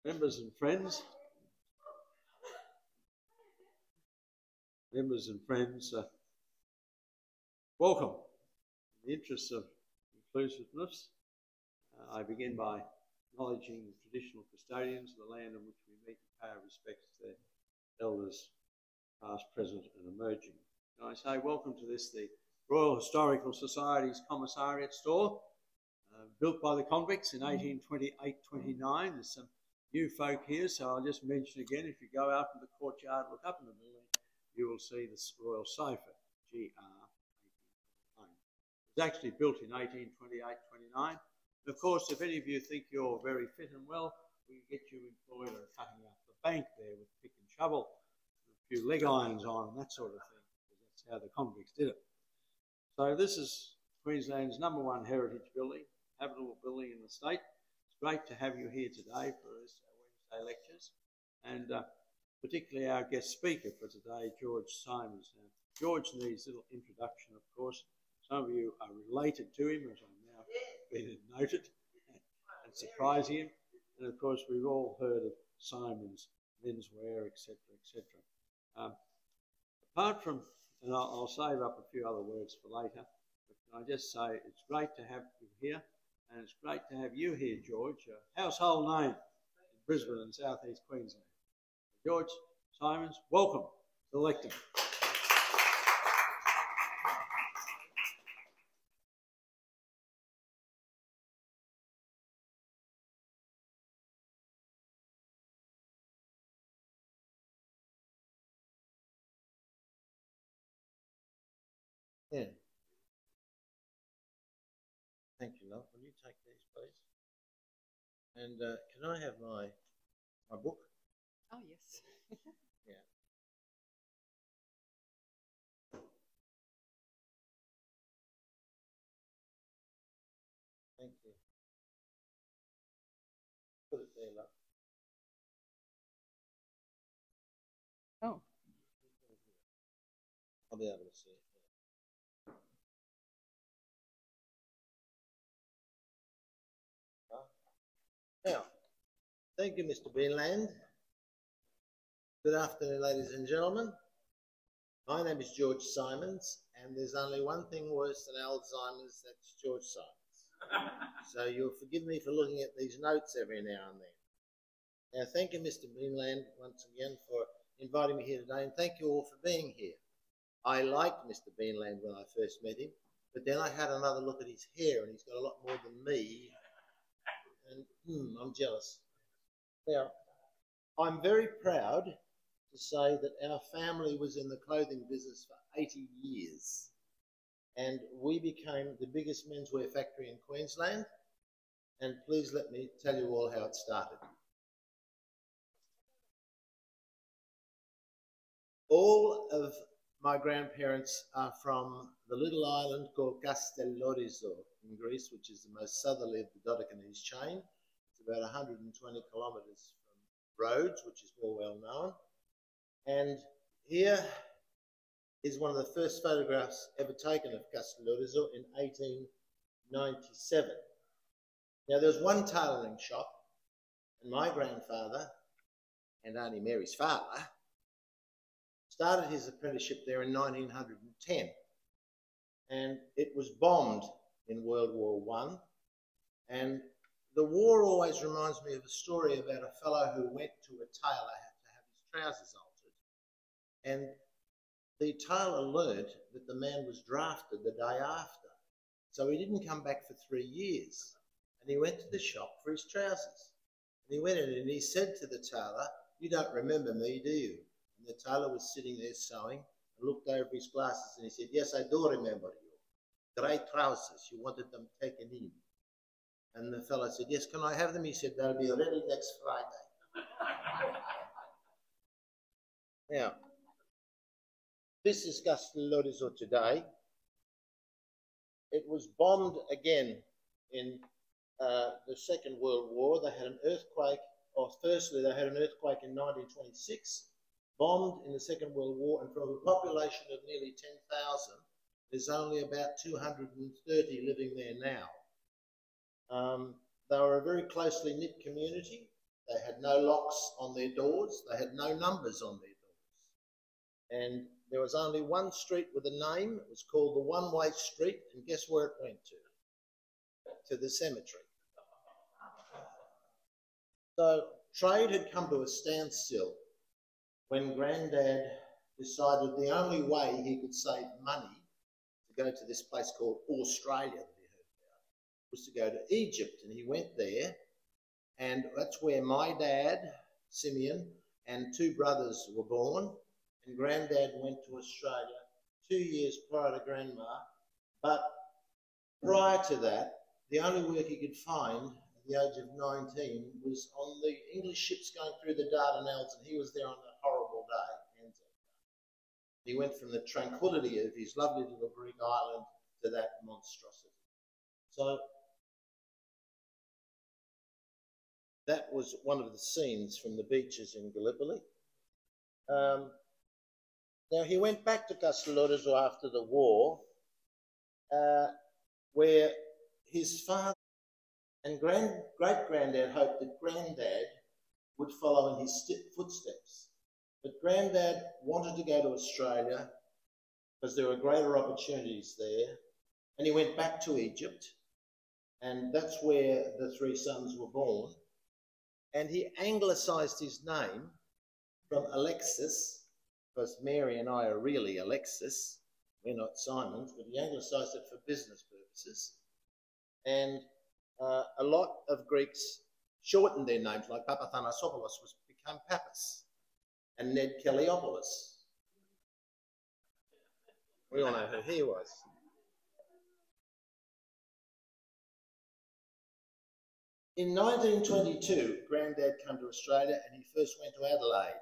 Members and friends, welcome. In the interest of inclusiveness, I begin by acknowledging the traditional custodians of the land on which we meet and pay our respects to their elders, past, present and emerging. And I say welcome to this, the Royal Historical Society's Commissariat store, built by the convicts in 1828-29. There's some new folk here, so I'll just mention again, if you go out in the courtyard, look up in the building, you will see the Royal Sofa, GR. It was actually built in 1828-29. Of course, if any of you think you're very fit and well, we can get you employed on cutting up the bank there with pick and shovel, a few leg irons on and that sort of thing, because that's how the convicts did it. So this is Queensland's #1 heritage building, habitable building in the state. It's great to have you here today for our Wednesday lectures, and particularly our guest speaker for today, George Symons. Now, George needs a little introduction, of course. Some of you are related to him, as I'm now being noted, and surprising him. And of course, we've all heard of Symons Menswear, etc., etc. Apart from, and I'll save up a few other words for later, but can I just say it's great to have you here, and it's great to have you here, George, a household name in Brisbane and South East Queensland. George Symons, welcome to the lectern. Yeah. Thank you, love. Will you take these, please? And can I have my book? Oh, yes. Yeah. Thank you. Put it there, love. Oh. I'll be able to see it. Now, thank you, Mr. Beanland. Good afternoon, ladies and gentlemen. My name is George Symons, and there's only one thing worse than Alzheimer's, that's George Symons. So you'll forgive me for looking at these notes every now and then. Now, thank you, Mr. Beanland, once again for inviting me here today, and thank you all for being here. I liked Mr. Beanland when I first met him, but then I had another look at his hair, and he's got a lot more than me. And I'm jealous. Now, I'm very proud to say that our family was in the clothing business for 80 years. And we became the biggest menswear factory in Queensland. And please let me tell you all how it started. All of my grandparents are from the little island called Castellorizo in Greece, which is the most southerly of the Dodecanese chain. It's about 120 kilometres from Rhodes, which is more well known. And here is one of the first photographs ever taken of Castellorizo in 1897. Now, there was one tailoring shop, and my grandfather, and Auntie Mary's father, started his apprenticeship there in 1910. And it was bombed in World War I. And the war always reminds me of a story about a fellow who went to a tailor to have his trousers altered. And the tailor learnt that the man was drafted the day after. So he didn't come back for 3 years. And he went to the shop for his trousers. And he went in and he said to the tailor, "You don't remember me, do you?" And the tailor was sitting there sewing and looked over his glasses and he said, "Yes, I do remember you. Grey trousers, you wanted them taken in." And the fellow said, "Yes, can I have them?" He said, "They'll be ready next Friday." Now, this is Castellorizo today. It was bombed again in the Second World War. They had an earthquake, or firstly they had an earthquake in 1926, bombed in the Second World War, and from a population of nearly 10,000, there's only about 230 living there now. They were a very closely knit community. They had no locks on their doors. They had no numbers on their doors. And there was only one street with a name. It was called the One-Way Street. And guess where it went to? To the cemetery. So trade had come to a standstill when Grandad decided the only way he could save money to go to this place called Australia that he heard about was to go to Egypt. And he went there, and that's where my dad, Simeon, and two brothers were born. And Grandad went to Australia 2 years prior to Grandma. But prior to that, the only work he could find at the age of 19 was on the English ships going through the Dardanelles, and he was there on that horrible day. He went from the tranquility of his lovely little Greek island to that monstrosity. So that was one of the scenes from the beaches in Gallipoli. Now, he went back to Castellorizo after the war, where his father and great-granddad hoped that Grandad would follow in his footsteps. But Grandad wanted to go to Australia because there were greater opportunities there, and he went back to Egypt, and that's where the three sons were born. And he anglicised his name from Alexis, because Mary and I are really Alexis, we're not Symons, but he anglicised it for business purposes. And a lot of Greeks shortened their names, like Papathanasopoulos became Papas, and Ned Kellyopoulos. We all know who he was. In 1922, Grandad came to Australia, and he first went to Adelaide.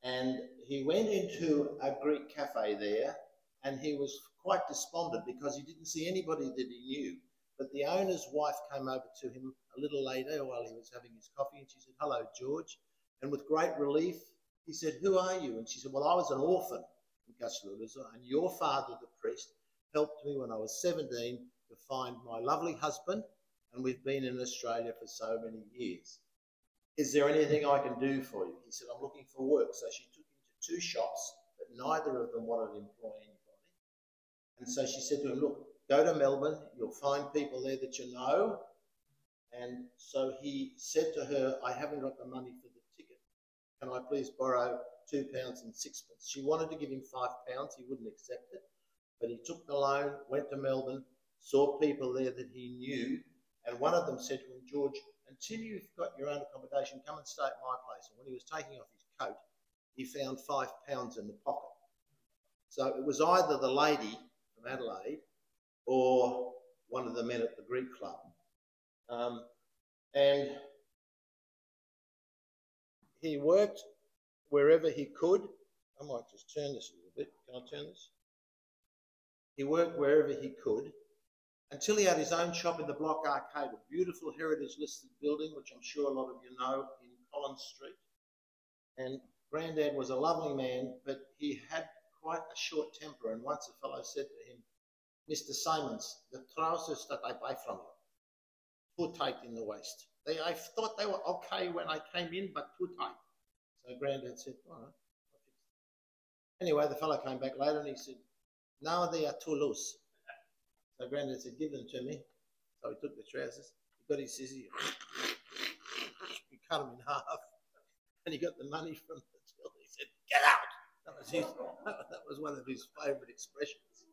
And he went into a Greek cafe there, and he was quite despondent because he didn't see anybody that he knew. But the owner's wife came over to him a little later while he was having his coffee, and she said, "Hello, George." And with great relief, he said, "Who are you?" And she said, "Well, I was an orphan in Castellorizo, and your father, the priest, helped me when I was 17 to find my lovely husband, and we've been in Australia for so many years. Is there anything I can do for you?" He said, "I'm looking for work." So she took him to 2 shops, but neither of them wanted to employ anybody. And so she said to him, "Look, go to Melbourne, you'll find people there that you know." And so he said to her, "I haven't got the money for the ticket. Can I please borrow £2.06?" She wanted to give him £5, he wouldn't accept it. But he took the loan, went to Melbourne, saw people there that he knew, and one of them said to him, "George, until you've got your own accommodation, come and stay at my place." And when he was taking off his coat, he found £5 in the pocket. So it was either the lady from Adelaide or one of the men at the Greek club. And he worked wherever he could. I might just turn this a little bit. Can I turn this? He worked wherever he could until he had his own shop in the Block Arcade, a beautiful heritage-listed building, which I'm sure a lot of you know, in Collins Street. And Grandad was a lovely man, but he had quite a short temper. And once a fellow said to him, "Mr. Symons, the trousers that I buy from you, too tight in the waist. I thought they were okay when I came in, but too tight." So Grandad said, "All right, I'll fix it." Anyway, the fellow came back later and he said, "Now they are too loose." So Grandad said, "Give them to me." So he took the trousers, he got his scissors, he cut them in half, and he got the money from the till. He said, "Get out!" That was one of his favourite expressions.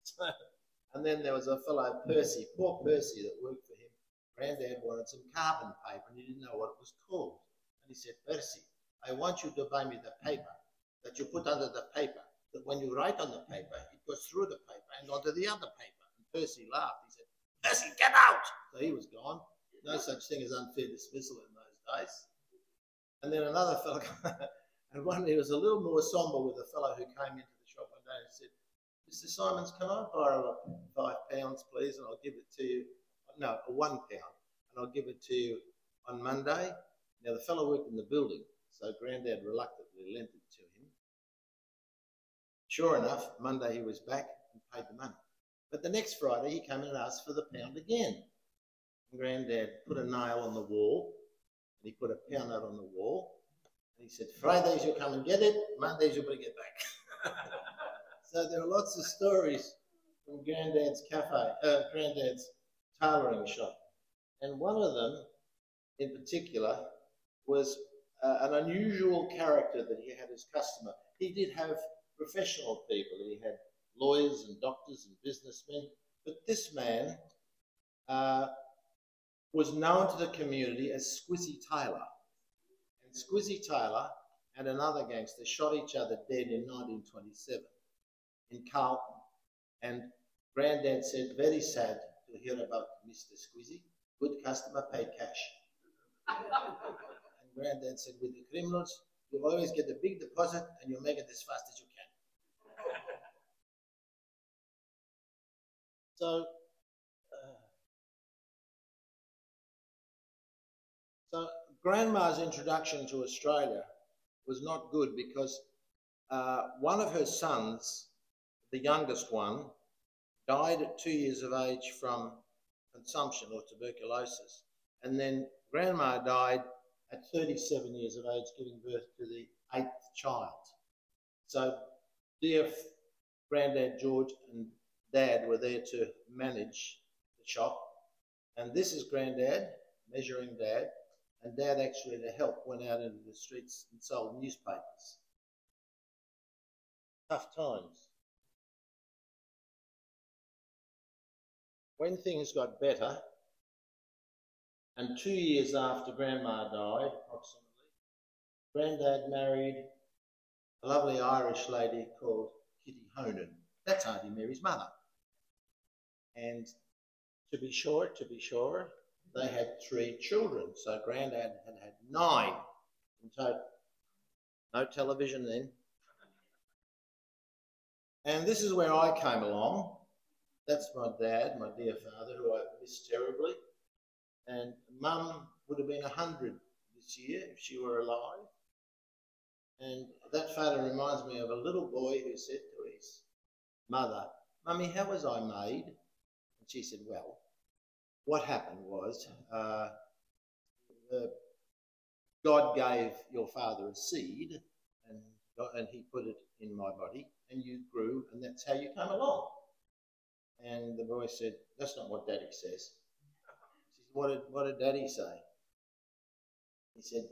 So, and then there was a fellow, Percy, poor Percy, that worked for him. Grandad wanted some carbon paper and he didn't know what it was called. And he said, "Percy, I want you to buy me the paper that you put under the paper, that when you write on the paper, it goes through the paper and onto the other paper." And Percy laughed. He said, "Percy, get out!" So he was gone. No such thing as unfair dismissal in those days. And then another fellow, and one, he was a little more sombre with a fellow who came into the shop one day and said, "Mr. Symons, can I borrow £5, please, and I'll give it to you, no, £1, and I'll give it to you on Monday." Now, the fellow worked in the building, so Grandad reluctantly lent it to him. Sure enough, Monday he was back and paid the money. But the next Friday he came and asked for the £1 again. And Grandad put a nail on the wall And he put a pound note on the wall. And he said, Fridays you'll come and get it, Mondays you'll bring it back. So there are lots of stories from Granddad's cafe, Granddad's tailoring shop. And one of them in particular was an unusual character that he had as customer. He did have professional people. He had lawyers and doctors and businessmen. But this man was known to the community as Squizzy Taylor. And Squizzy Taylor and another gangster shot each other dead in 1927 in Carlton. And Granddad said, very sad to hear about Mr. Squizzy. Good customer, paid cash. And Granddad said, with the criminals, you'll always get a big deposit and you'll make it as fast as you can. So Grandma's introduction to Australia was not good because one of her sons, the youngest one, died at 2 years of age from consumption or tuberculosis. And then Grandma died at 37 years of age, giving birth to the 8th child. So dear Granddad George and Dad were there to manage the shop. And this is Granddad measuring Dad. And Dad, actually, to help, went out into the streets and sold newspapers. Tough times. When things got better, and 2 years after Grandma died, approximately, Granddad married a lovely Irish lady called Kitty Honan. That's Auntie Mary's mother. And to be sure, they had 3 children. So Granddad had 9 in total. No television then. And this is where I came along. That's my dad, my dear father, who I miss terribly. And Mum would have been 100 this year if she were alive. And that photo reminds me of a little boy who said to his mother, Mummy, how was I made? And she said, well, what happened was God gave your father a seed and he put it in my body and you grew and that's how you came along. And the boy said, that's not what Daddy says. She said, what did Daddy say? He said,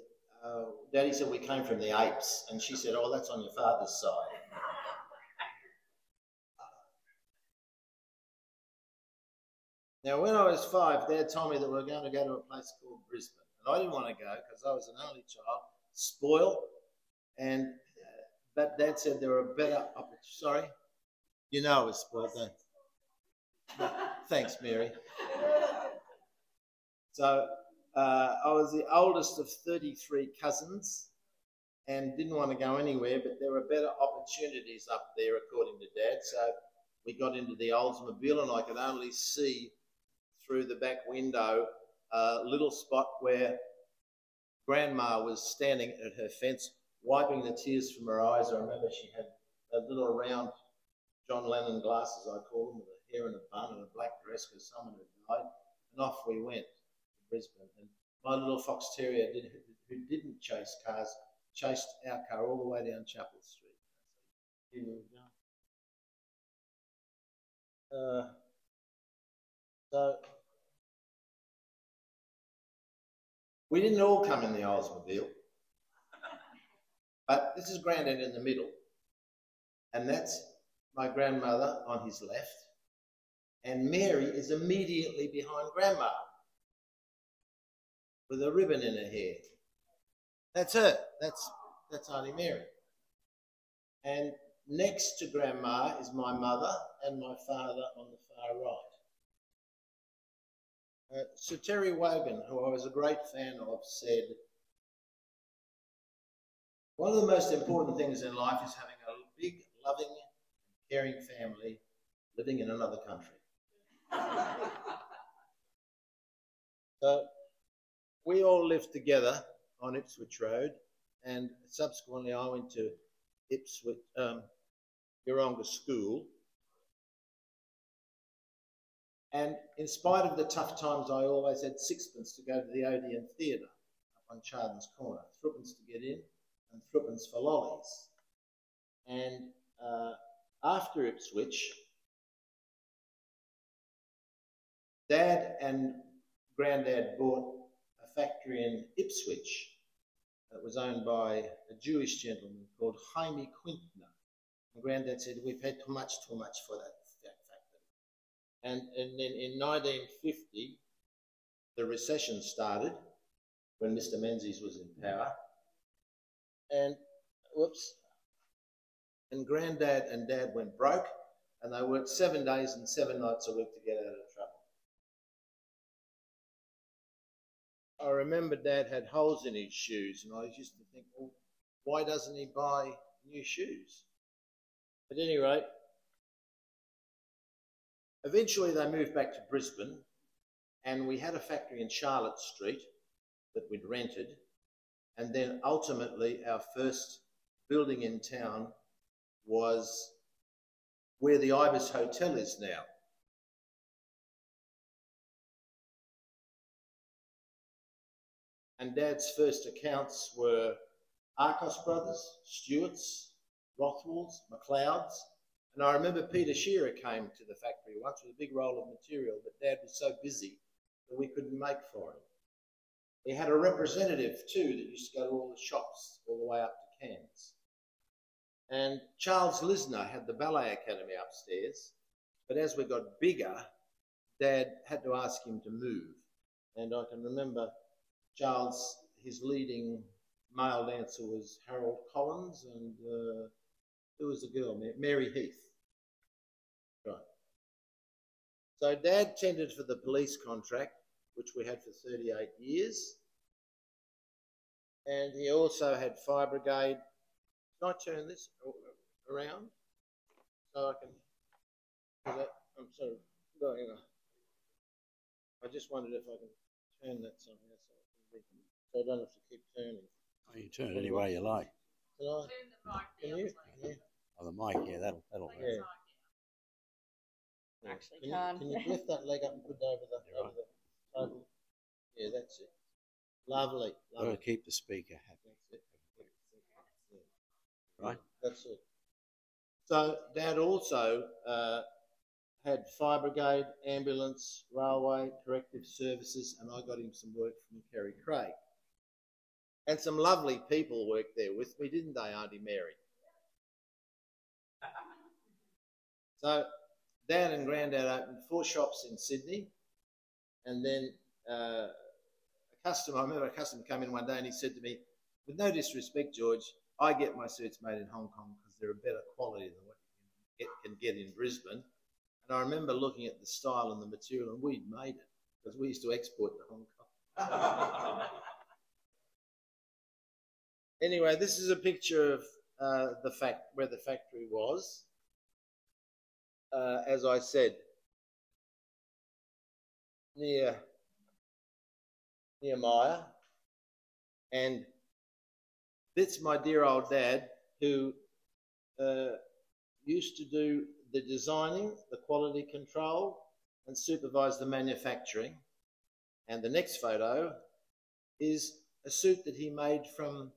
Daddy said we came from the apes. And she said, oh, that's on your father's side. Now, when I was 5, Dad told me that we were going to go to a place called Brisbane. And I didn't want to go because I was an only child, spoiled. And but Dad said there were better opportunities. Sorry? You know I was spoiled, don't you? Thanks, Mary. So I was the oldest of 33 cousins and didn't want to go anywhere, but there were better opportunities up there, according to Dad. So we got into the Oldsmobile and I could only see through the back window a little spot where Grandma was standing at her fence, wiping the tears from her eyes. I remember she had a little round John Lennon glasses, I call them, with a hair in a bun and a black dress because someone had died. And off we went to Brisbane. And my little fox terrier, who didn't chase cars, chased our car all the way down Chapel Street. Here we go. So we didn't all come in the Oldsmobile, but this is Grandad in the middle, and that's my grandmother on his left, and Mary is immediately behind Grandma with a ribbon in her hair. That's her. That's Auntie Mary. And next to Grandma is my mother and my father on the far right. Sir Terry Wogan, who I was a great fan of, said, one of the most important things in life is having a big, loving, caring family living in another country. So we all lived together on Ipswich Road, and subsequently I went to Ipswich, Yeronga School. And in spite of the tough times, I always had sixpence to go to the Odeon Theatre up on Chardon's Corner. Threepence to get in and threepence for lollies. And after Ipswich, Dad and Grandad bought a factory in Ipswich that was owned by a Jewish gentleman called Jaime Quintner. And Grandad said, we've had too much for that factory. And then in 1950, the recession started when Mr. Menzies was in power. And, and Grandad and Dad went broke, and they worked 7 days and 7 nights a week to get out of trouble. I remember Dad had holes in his shoes, and I used to think, well, why doesn't he buy new shoes? At any rate, eventually they moved back to Brisbane, and we had a factory in Charlotte Street that we'd rented, and then ultimately our first building in town was where the Ibis Hotel is now. And Dad's first accounts were Arcos Brothers, Stewart's, Rothwell's, McLeod's. And I remember Peter Shearer came to the factory once with a big roll of material, but Dad was so busy that we couldn't make for him. He had a representative too that used to go to all the shops all the way up to Cairns. And Charles Lisner had the ballet academy upstairs, but as we got bigger, Dad had to ask him to move. And I can remember Charles, his leading male dancer was Harold Collins, and who was the girl? Mary Heath. Right. So Dad tendered for the police contract, which we had for 38 years. And he also had Fire Brigade. Can I turn this around so I can? I'm sort of going. I just wondered if I can turn that somehow so I don't have to keep turning. Oh, you turn it any way you like. Can I? Can you? Yeah. Oh, the mic, yeah, that'll work. Yeah. Actually, can you lift that leg up and put it over the table? Yeah, that's it. Lovely. Got to keep the speaker happy. That's it. Right. That's it. So Dad also had Fire Brigade, ambulance, railway, corrective services, and I got him some work from Kerry Craig. And some lovely people worked there with me, didn't they, Auntie Mary? So Dad and Grandad opened 4 shops in Sydney, and then I remember a customer came in one day and he said to me, with no disrespect, George, I get my suits made in Hong Kong because they're a better quality than what you can get in Brisbane. And I remember looking at the style and the material, and we'd made it because we used to export to Hong Kong. Anyway, this is a picture of where the factory was. As I said, near Maya, and that's my dear old Dad who used to do the designing, the quality control, and supervise the manufacturing. And the next photo is a suit that he made from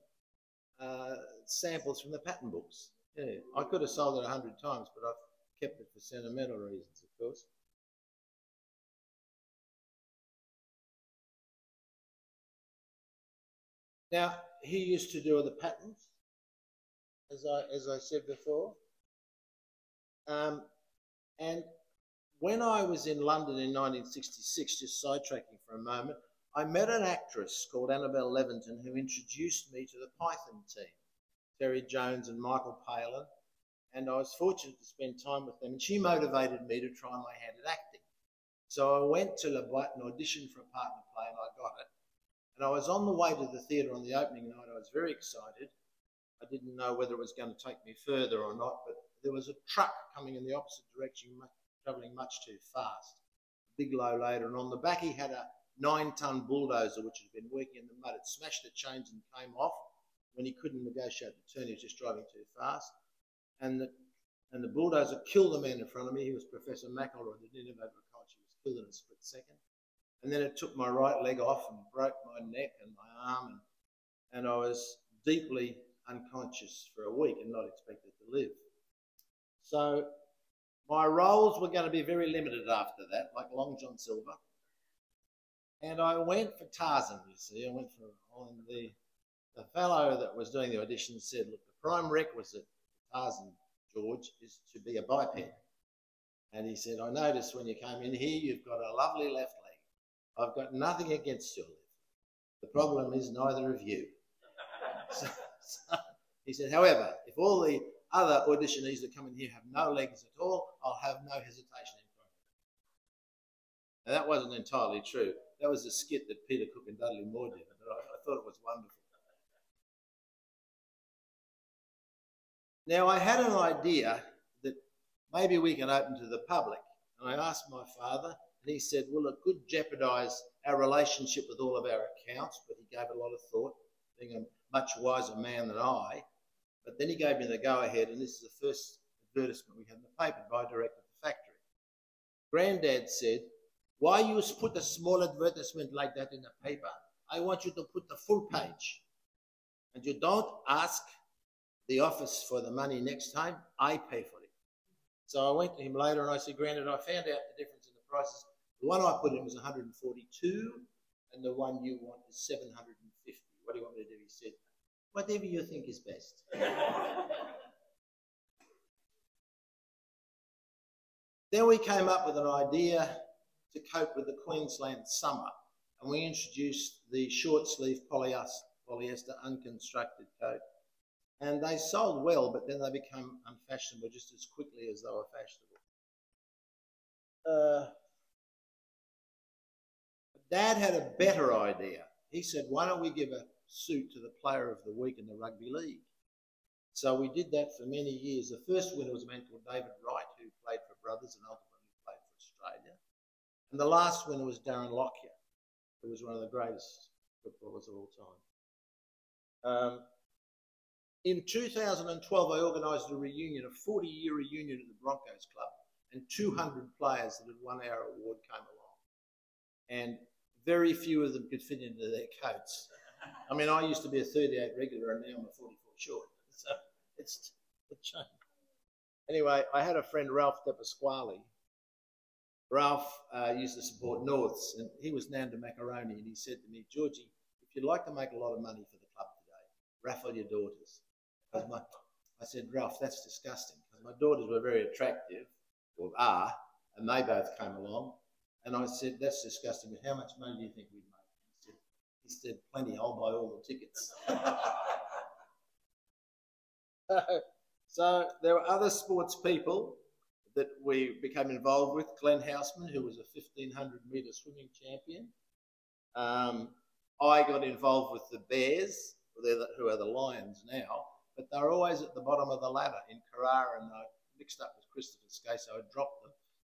samples from the pattern books. Yeah, I could have sold it 100 times, but I've kept it for sentimental reasons, of course. Now, he used to do the patterns, as I said before. And when I was in London in 1966, just sidetracking for a moment, I met an actress called Annabelle Leventon who introduced me to the Python team, Terry Jones and Michael Palin, and I was fortunate to spend time with them, and she motivated me to try my hand at acting. So I went to La Boîte and auditioned for a partner play, and I got it. And I was on the way to the theatre on the opening night. I was very excited. I didn't know whether it was going to take me further or not, but there was a truck coming in the opposite direction, travelling much too fast. A big lowlader, and on the back he had a 9-ton bulldozer which had been working in the mud. It smashed the chains and came off. When he couldn't negotiate the turn, he was just driving too fast. And the bulldozer killed the man in front of me. He was Professor McElroy, the Dean of Agriculture. He was killed in a split second. and then it took my right leg off and broke my neck and my arm, and I was deeply unconscious for a week and not expected to live. So my roles were going to be very limited after that, like Long John Silver. And I went for Tarzan, you see. I went for the fellow that was doing the audition said, look, the prime requisite for Tarzan, George, is to be a biped. And he said, I noticed when you came in here, you've got a lovely left leg. I've got nothing against your left. The problem is neither of you. So he said, however, if all the other auditionees that come in here have no legs at all, I'll have no hesitation in front of them. Now, that wasn't entirely true. That was a skit that Peter Cook and Dudley Moore did, and I thought it was wonderful. Now, I had an idea that maybe we can open to the public, and I asked my father, and he said, well, it could jeopardise our relationship with all of our accounts, but he gave a lot of thought, being a much wiser man than I. But then he gave me the go-ahead, and this is the first advertisement we had in the paper by a director of the factory. Granddad said, why you put a small advertisement like that in the paper? I want you to put the full page. And you don't ask the office for the money next time, I pay for it. So I went to him later and I said, Granddad, I found out the difference in the prices. The one I put in was 142 and the one you want is 750. What do you want me to do? He said, whatever you think is best. Then we came up with an idea to cope with the Queensland summer, and we introduced the short sleeve polyester unconstructed coat. And they sold well, but then they became unfashionable just as quickly as they were fashionable. Dad had a better idea. He said, why don't we give a suit to the player of the week in the rugby league? So we did that for many years. The first winner was a man called David Wright, who played for Brothers and ultimately played for Australia. And the last winner was Darren Lockyer, who was one of the greatest footballers of all time. In 2012, I organised a reunion, a 40-year reunion at the Broncos Club, and 200 players that had won our award came along. And very few of them could fit into their coats. I mean, I used to be a 38 regular and now I'm a 44 short. So it's a change. Anyway, I had a friend, Ralph De Pasquale. Ralph used to support Norths, and he was Nanda Macaroni, and he said to me, Georgie, if you'd like to make a lot of money for the club today, raffle your daughters. I said, Ralph, that's disgusting, because my daughters were very attractive, or are, and they both came along. And I said, that's disgusting, but how much money do you think we'd make? He said, plenty, I'll buy all the tickets. So there were other sports people that we became involved with. Glenn Houseman, who was a 1,500 metre swimming champion. I got involved with the Bears, who are the Lions now, but they're always at the bottom of the ladder in Carrara, and I mixed up with Christopher Skase, so I dropped them.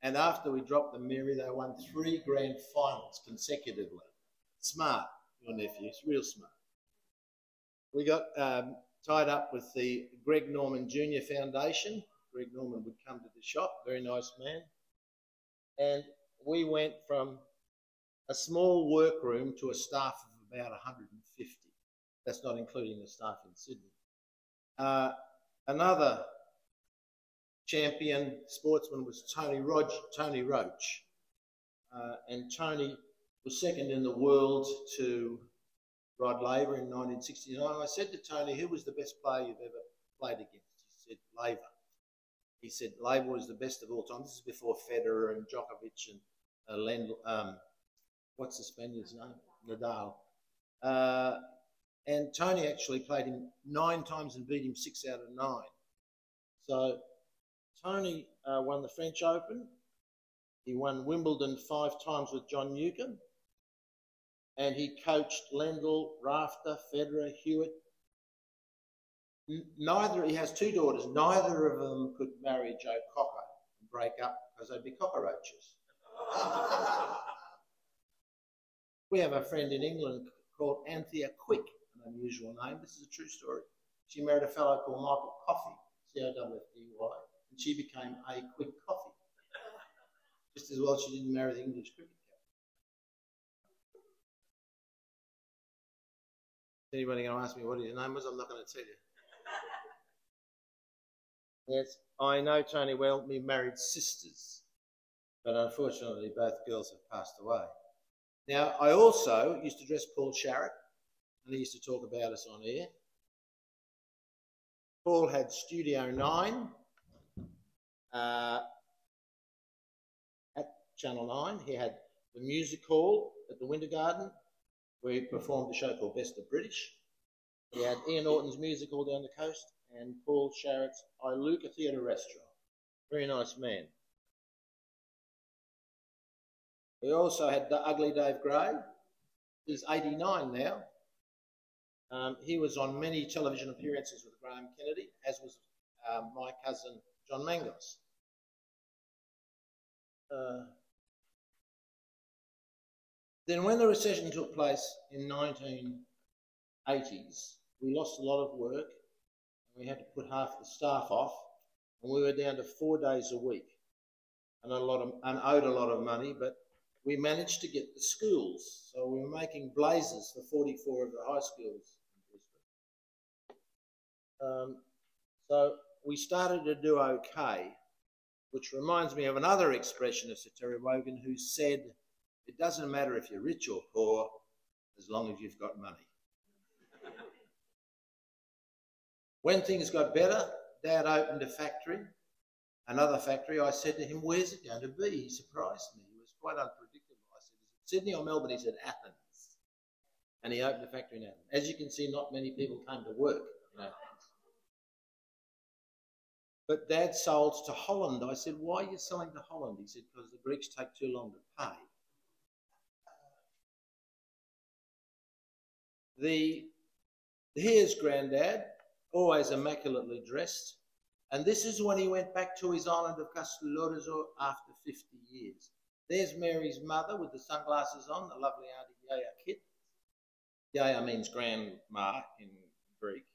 And after we dropped them, Mary, they won 3 grand finals consecutively. Smart, your nephew, it's real smart. We got tied up with the Greg Norman Jr. Foundation. Greg Norman would come to the shop, very nice man. And we went from a small workroom to a staff of about 150. That's not including the staff in Sydney. Another champion sportsman was Tony Roach. And Tony was second in the world to Rod Laver in 1969. I said to Tony, who was the best player you've ever played against? He said, Laver. He said, Laver was the best of all time. This is before Federer and Djokovic and what's the Spaniard's name? Nadal. And Tony actually played him 9 times and beat him 6 out of 9. So Tony won the French Open. He won Wimbledon 5 times with John Newcombe. And he coached Lendl, Rafter, Federer, Hewitt. He has 2 daughters. Neither of them could marry Joe Cocker and break up because they'd be cockroaches. We have a friend in England called Anthea Quick, an unusual name. This is a true story. She married a fellow called Michael Coffey, C-O-F-F-E-Y, and she became a Quick Coffey. Just as well she didn't marry the English cricket captain. Is anybody going to ask me what his name was? I'm not going to tell you. Yes, I know Tony well. We married sisters, but unfortunately both girls have passed away. Now, I also used to dress Paul Sharrett, and he used to talk about us on air. Paul had Studio 9 at Channel 9. He had the music hall at the Winter Garden, where he performed a show called Best of British. He had Ian Orton's music hall down the coast, and Paul Sharrett's Iluka Theatre Restaurant. Very nice man. We also had the Ugly Dave Gray. He's 89 now. He was on many television appearances with Graham Kennedy, as was my cousin John Mangos. Then when the recession took place in 1980s, we lost a lot of work, and we had to put half the staff off, and we were down to 4 days a week, and owed a lot of money, but we managed to get the schools. So we were making blazers for 44 of the high schools in Brisbane. So we started to do okay, which reminds me of another expression of Sir Terry Wogan, who said, it doesn't matter if you're rich or poor, as long as you've got money. When things got better, Dad opened a factory, another factory. I said to him, where's it going to be? He surprised me. He was quite unpredictable. I said, is it Sydney or Melbourne? He said, Athens. And he opened a factory in Athens. As you can see, not many people came to work in Athens. But Dad sold to Holland. I said, why are you selling to Holland? He said, because the Greeks take too long to pay. Here's Grandad, always immaculately dressed. And this is when he went back to his island of Castellorizo after 50 years. There's Mary's mother with the sunglasses on, the lovely Auntie Yaya Kit. Yaya means grandma in Greek.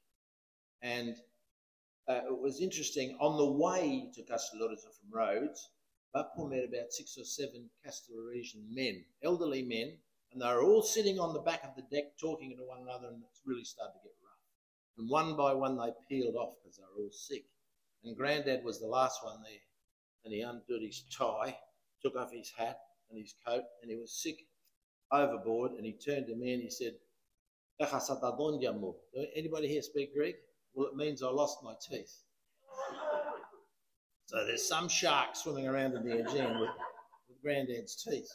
And it was interesting, on the way to Castellorizo from Rhodes, Bapu met about 6 or 7 Castelloresian men, elderly men, and they were all sitting on the back of the deck talking to one another, and it's really started to get rough. And one by one they peeled off because they were all sick. And Grandad was the last one there. And he undid his tie, took off his hat and his coat, and he was sick overboard, and he turned to me and he said, anybody here speak Greek? Well, it means I lost my teeth. So there's some shark swimming around in the Aegean with Grandad's teeth.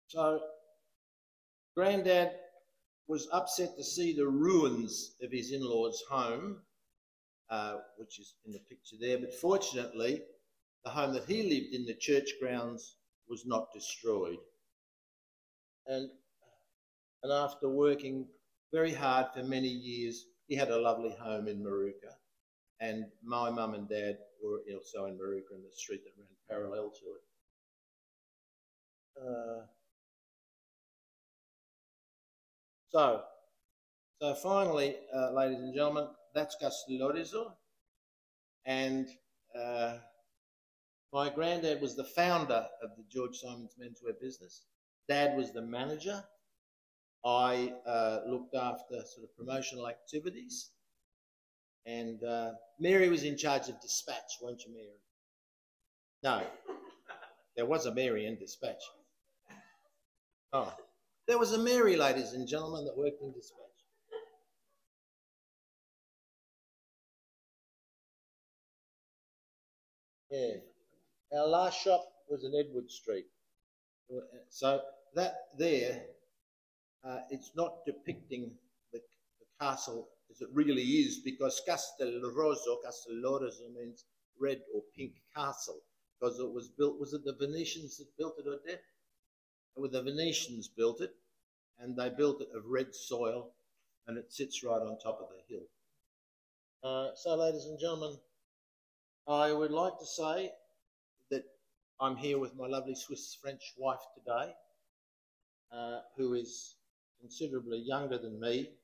So Grandad was upset to see the ruins of his in-laws' home, which is in the picture there, but fortunately the home that he lived in, the church grounds, was not destroyed. And after working very hard for many years, he had a lovely home in Maruka, and my mum and dad were also in Maruka in the street that ran parallel to it. So finally, ladies and gentlemen, that's Castellorizo, and my granddad was the founder of the George Symons Menswear business. Dad was the manager. I looked after sort of promotional activities, and Mary was in charge of dispatch, weren't you, Mary? No, there was a Mary in dispatch. Oh, there was a Mary, ladies and gentlemen, that worked in dispatch. Yeah, our last shop was in Edward Street. So that there, it's not depicting the castle as it really is, because Castellorizo means red or pink castle, because it was built, was it the Venetians that built it, or did? Well, the Venetians built it, and they built it of red soil, and it sits right on top of the hill. So, ladies and gentlemen, I would like to say that I'm here with my lovely Swiss-French wife today, who is considerably younger than me.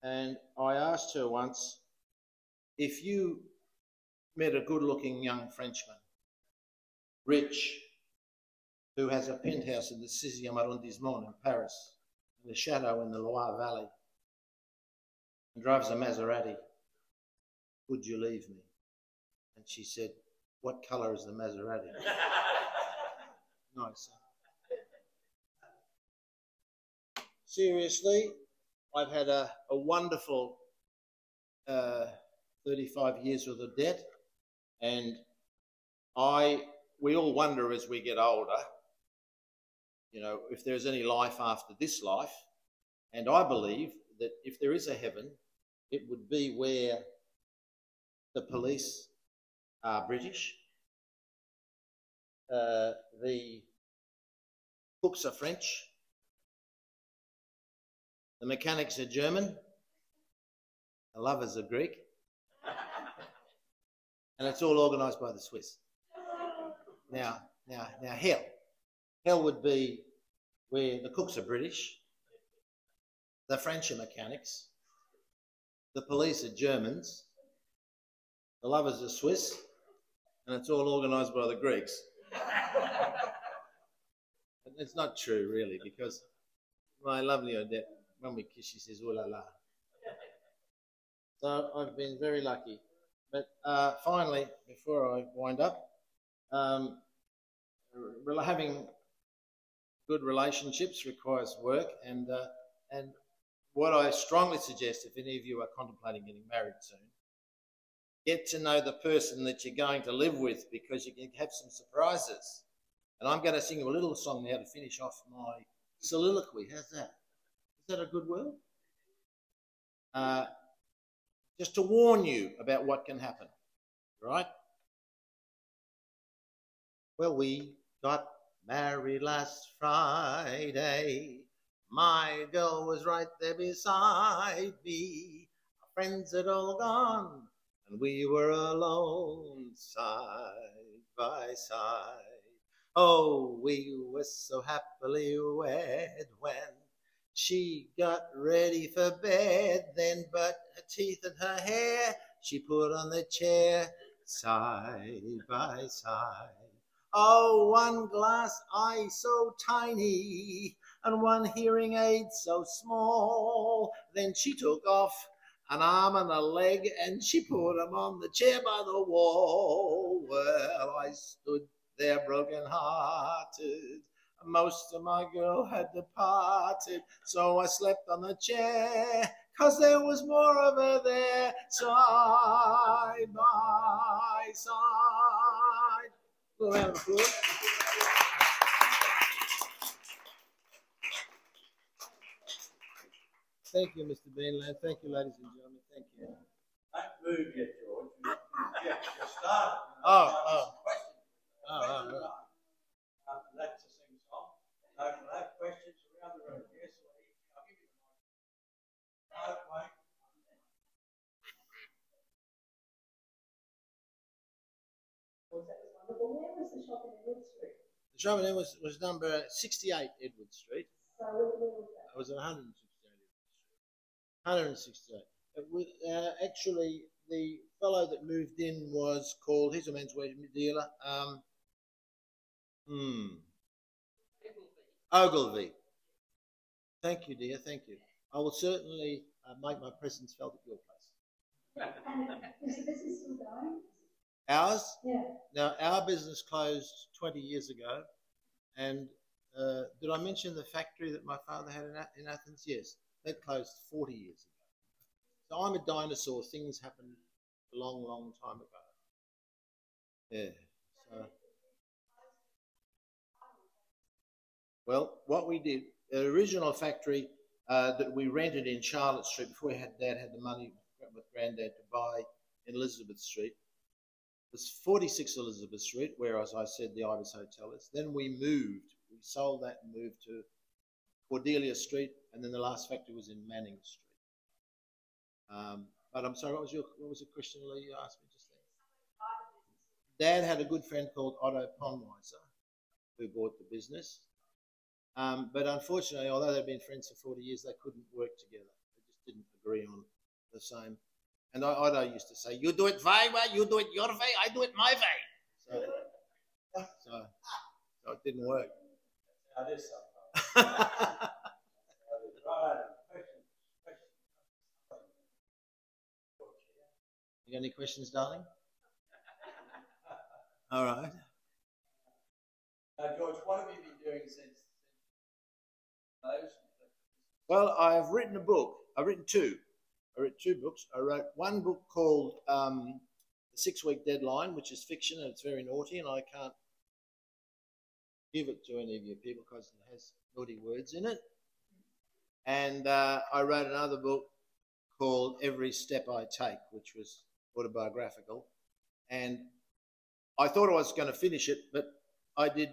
And I asked her once, if you met a good-looking young Frenchman, rich, who has a penthouse in the 6e arrondissement in Paris, in a chateau in the Loire Valley, and drives a Maserati. Would you leave me? And she said, what colour is the Maserati? Nice. Seriously, I've had a wonderful 35 years worth of debt, and we all wonder as we get older, you know, if there's any life after this life. And I believe that if there is a heaven, it would be where the police are British, the cooks are French, the mechanics are German, the lovers are Greek, and it's all organised by the Swiss. Now, hell would be where the cooks are British, the French are mechanics, the police are Germans, the lovers are Swiss, and it's all organised by the Greeks. It's not true, really, because my lovely Odette, when we kiss, she says, ooh la la. So I've been very lucky. But finally, before I wind up, having good relationships requires work, and what I strongly suggest, if any of you are contemplating getting married soon, get to know the person that you're going to live with, because you can have some surprises. And I'm going to sing you a little song now to finish off my soliloquy. How's that? Is that a good word? Just to warn you about what can happen, right? Well, we got married last Friday. My girl was right there beside me. Our friends had all gone, and we were alone side by side. Oh, we were so happily wed when she got ready for bed then, but her teeth and her hair she put on the chair side by side. Oh, one glass eye so tiny and one hearing aid so small. Then she took off an arm and a leg and she put them on the chair by the wall. Well, I stood there broken-hearted. Most of my girl had departed, so I slept on the chair, 'cause there was more of her there, side by side. A little round of applause. Thank you, Mr. Beanland. Thank you, ladies and gentlemen. Thank you. Don't move yet, George. You started. That's a sing song. So we'll have questions around the room. Yes, please. I'll give you the mic. Okay. Well, that was wonderful. Where was the shop in Edward Street? The shop in Edward was number 68 Edward Street. So where was that? It was at 168 Edward Street. 168. Actually, the fellow that moved in was called, he's a menswear dealer, Ogilvy. Thank you, dear, thank you. I will certainly make my presence felt at your place. And is the business still going? Ours? Yeah. Now, our business closed 20 years ago, and did I mention the factory that my father had in Athens? Yes, that closed 40 years ago. So I'm a dinosaur. Things happened a long, long time ago. Yeah. So, well, what we did, the original factory that we rented in Charlotte Street before Dad had the money with Granddad to buy in Elizabeth Street, was 46 Elizabeth Street, where, as I said, the Ibis Hotel is. Then we moved. We sold that and moved to Cordelia Street, and then the last factory was in Manning Street. But I'm sorry, what was the question, Lee, you asked me just then? Dad had a good friend called Otto Ponweiser who bought the business. But unfortunately, although they'd been friends for 40 years, they couldn't work together. They just didn't agree on the same. And Otto used to say, you do it my way, you do it your way, I do it my way. So it didn't work. Now this sometimes. Right. You got any questions, darling? All right. George, what have you been doing since those? Well, I've written a book. I've written two. I wrote two books. I wrote one book called The 6-Week Deadline, which is fiction and it's very naughty, and I can't give it to any of you people because it has naughty words in it. And I wrote another book called Every Step I Take, which was autobiographical. And I thought I was going to finish it, but I did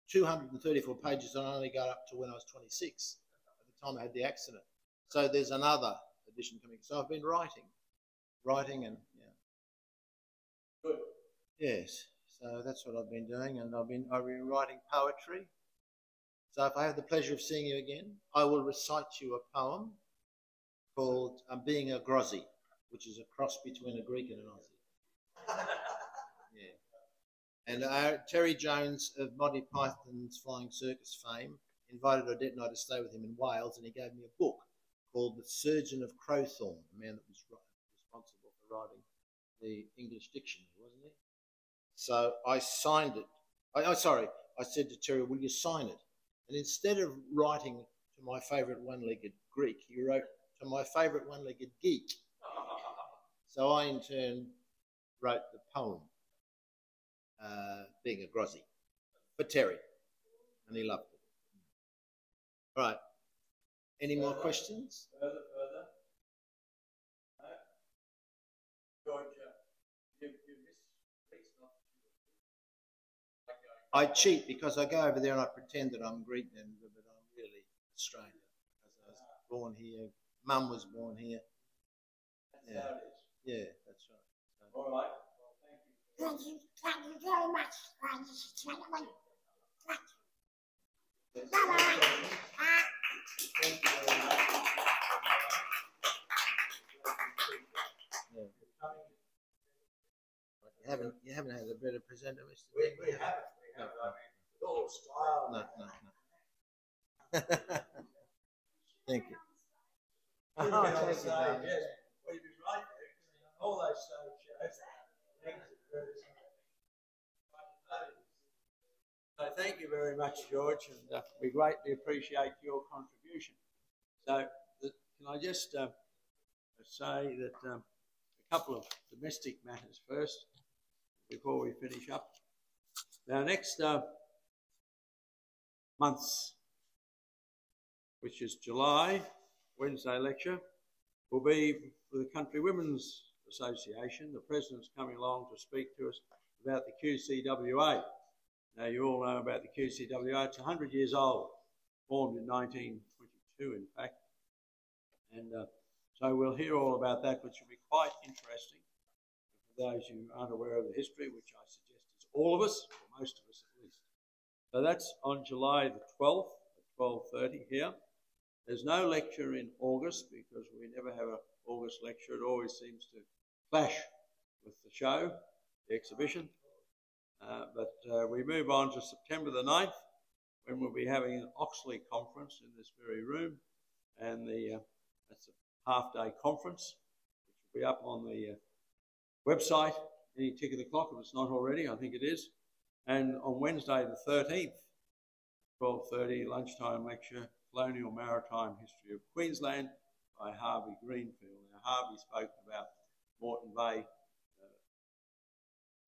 234 pages and I only got up to when I was 26, at the time I had the accident. So there's another edition coming. So I've been writing and, yeah. Good. Yes, so that's what I've been doing, and I've been writing poetry. So if I have the pleasure of seeing you again, I will recite you a poem called Being a Grozzy, which is a cross between a Greek and an Aussie. Yeah. And Terry Jones of Monty Python's Flying Circus fame invited Odette and I to stay with him in Wales, and he gave me a book called The Surgeon of Crowthorne, the man that was responsible for writing the English dictionary, wasn't he? So I signed it. I said to Terry, will you sign it? And instead of writing to my favourite one-legged Greek, he wrote to my favourite one-legged geek. So I, in turn, wrote the poem, Being a Grozzy, for Terry, and he loved it. Right. Any more questions? Further. No? George, you miss Greece, not I cheat because I go over there and I pretend that I'm Greek, but I'm really Australian because I was born here. Mum was born here. That's how it is. Yeah, that's right. All right. Well, thank you. Thank you very much. Thank you. Bye-bye. Thank you very much. Yeah. You haven't had a better presenter, Mr. We haven't. I mean, with all style. No. Thank you. Oh, thank you, darling. Yes. Well, he was right there. All those stage shows. So thank you very much, George, and we greatly appreciate your contribution. So can I just say that a couple of domestic matters first before we finish up. Now, next month's, which is July, Wednesday lecture, will be for the Country Women's Association. The President's coming along to speak to us about the QCWA. Now, you all know about the QCWA. It's 100 years old, formed in 1922, in fact. And so we'll hear all about that, which will be quite interesting for those who aren't aware of the history, which I suggest is all of us, or most of us at least. So that's on July the 12th at 12:30 here. There's no lecture in August because we never have an August lecture. It always seems to clash with the show, the exhibition. But we move on to September the 9th, when we'll be having an Oxley conference in this very room. And that's a half-day conference, which will be up on the website, any tick of the clock, if it's not already, I think it is. And on Wednesday the 13th, 12:30, lunchtime lecture, Colonial Maritime History of Queensland by Harvey Greenfield. Now, Harvey spoke about Moreton Bay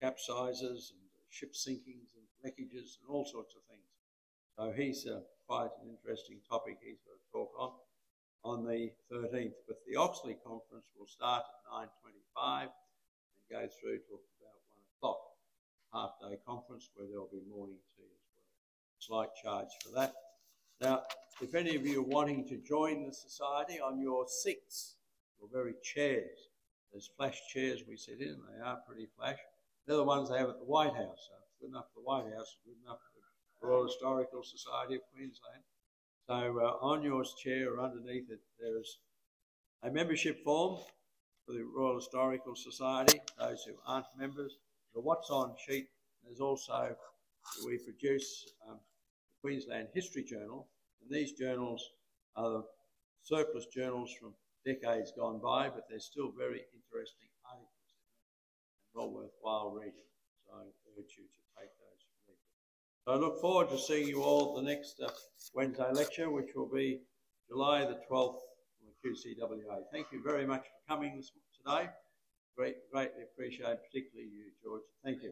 capsizes and ship sinkings and wreckages and all sorts of things. So he's quite an interesting topic he's got to talk on the 13th. But the Oxley conference will start at 9:25 and go through to about 1 o'clock. Half-day conference where there'll be morning tea as well. Slight charge for that. Now, if any of you are wanting to join the society, on your seats, your very chairs, there's flash chairs we sit in. They are pretty flash. They're the ones they have at the White House. So it's good enough for the White House, good enough for the Royal Historical Society of Queensland. So on your chair or underneath it, there's a membership form for the Royal Historical Society, those who aren't members. The what's on sheet. There's also, we produce Queensland History Journal, and these journals are surplus journals from decades gone by, but they're still very interesting articles and well worthwhile reading. So I urge you to take those from me. So I look forward to seeing you all at the next Wednesday lecture, which will be July the 12th from the QCWA. Thank you very much for coming today. Greatly appreciate, particularly you, George. Thank you.